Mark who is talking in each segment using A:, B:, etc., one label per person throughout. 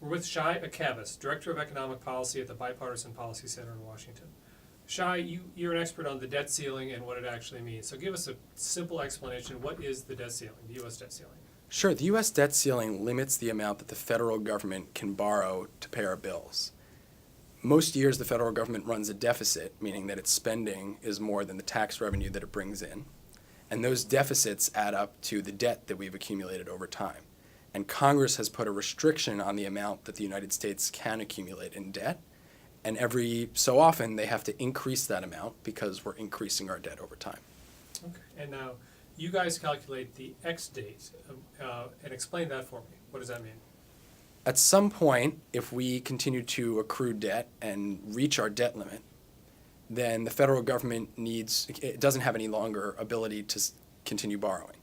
A: We're with Shai Akabas, Director of Economic Policy at the Bipartisan Policy Center in Washington. Shai, you're an expert on the debt ceiling and what it actually means. So give us a simple explanation. What is the debt ceiling, the U.S. debt ceiling?
B: Sure. The U.S. debt ceiling limits the amount that the federal government can borrow to pay our bills. Most years, the federal government runs a deficit, meaning that its spending is more than the tax revenue that it brings in. And those deficits add up to the debt that we've accumulated over time. And Congress has put a restriction on the amount that the United States can accumulate in debt. And every so often, they have to increase that amount because we're increasing our debt over time.
A: Okay. And now, you guys calculate the X date, and explain that for me. What does that mean?
B: At some point, if we continue to accrue debt and reach our debt limit, then the federal government it doesn't have any longer ability to continue borrowing.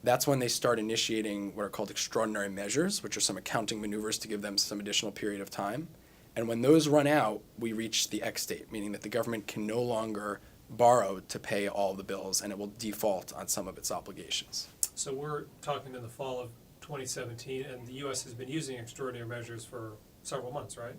B: That's when they start initiating what are called extraordinary measures, which are some accounting maneuvers to give them some additional period of time. And when those run out, we reach the X date, meaning that the government can no longer borrow to pay all the bills, and it will default on some of its obligations.
A: So we're talking in the fall of 2017, and the U.S. has been using extraordinary measures for several months, right?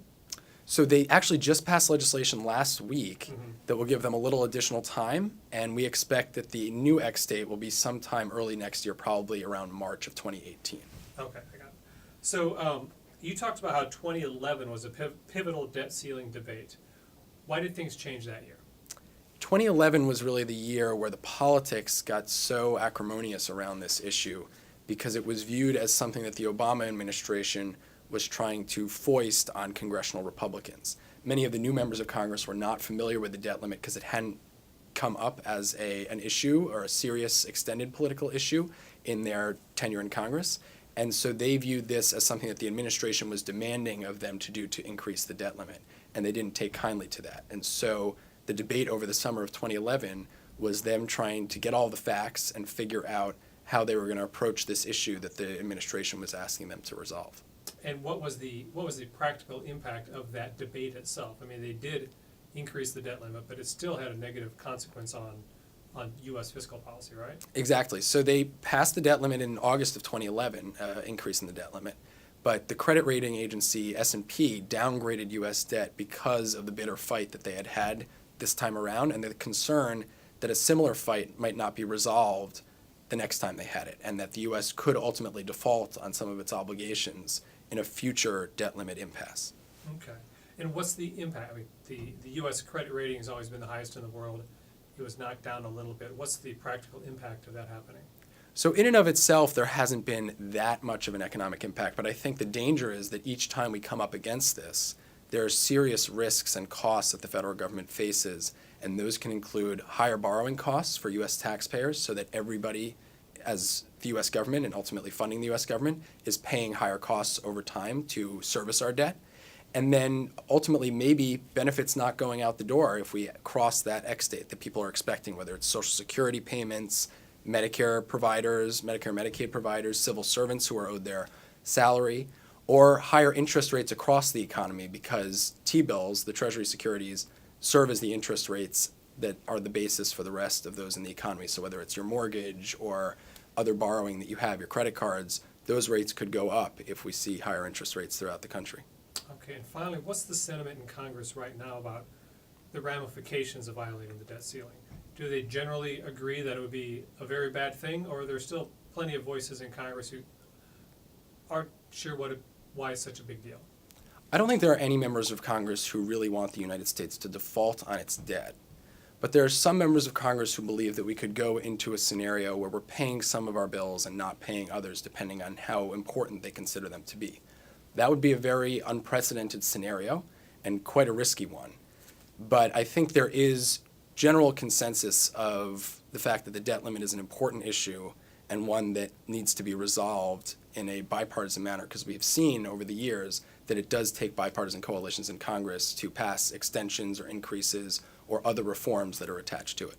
B: So they actually just passed legislation last week that will give them a little additional time, and we expect that the new X date will be sometime early next year, probably around March of 2018.
A: Okay, I got it. So you talked about how 2011 was a pivotal debt ceiling debate. Why did things change that year?
B: 2011 was really the year where the politics got so acrimonious around this issue because it was viewed as something that the Obama administration was trying to foist on congressional Republicans. Many of the new members of Congress were not familiar with the debt limit because it hadn't come up as an issue or a serious extended political issue in their tenure in Congress. And so they viewed this as something that the administration was demanding of them to do to increase the debt limit. And they didn't take kindly to that. And so the debate over the summer of 2011 was them trying to get all the facts and figure out how they were going to approach this issue that the administration was asking them to resolve.
A: And what was the practical impact of that debate itself? I mean, they did increase the debt limit, but it still had a negative consequence on U.S. fiscal policy, right?
B: Exactly. So they passed the debt limit in August of 2011, increasing the debt limit. But the credit rating agency, S&P, downgraded U.S. debt because of the bitter fight that they had had this time around and the concern that a similar fight might not be resolved the next time they had it, and that the U.S. could ultimately default on some of its obligations in a future debt limit impasse.
A: Okay. And what's the impact? I mean, the U.S. credit rating has always been the highest in the world. It was knocked down a little bit. What's the practical impact of that happening?
B: So in and of itself, there hasn't been that much of an economic impact, but I think the danger is that each time we come up against this, there are serious risks and costs that the federal government faces, and those can include higher borrowing costs for U.S. taxpayers so that everybody, as the U.S. government and ultimately funding the U.S. government, is paying higher costs over time to service our debt. And then ultimately maybe benefits not going out the door if we cross that X date that people are expecting, whether it's Social Security payments, Medicare providers, Medicare Medicaid providers, civil servants who are owed their salary, or higher interest rates across the economy because T-bills, the Treasury securities, serve as the interest rates that are the basis for the rest of those in the economy. So whether it's your mortgage or other borrowing that you have, your credit cards, those rates could go up if we see higher interest rates throughout the country.
A: Okay, and finally, what's the sentiment in Congress right now about the ramifications of violating the debt ceiling? Do they generally agree that it would be a very bad thing, or are there still plenty of voices in Congress who aren't sure why it's such a big deal?
B: I don't think there are any members of Congress who really want the United States to default on its debt. But there are some members of Congress who believe that we could go into a scenario where we're paying some of our bills and not paying others, depending on how important they consider them to be. That would be a very unprecedented scenario and quite a risky one. But I think there is general consensus of the fact that the debt limit is an important issue and one that needs to be resolved in a bipartisan manner, because we've seen over the years that it does take bipartisan coalitions in Congress to pass extensions or increases or other reforms that are attached to it.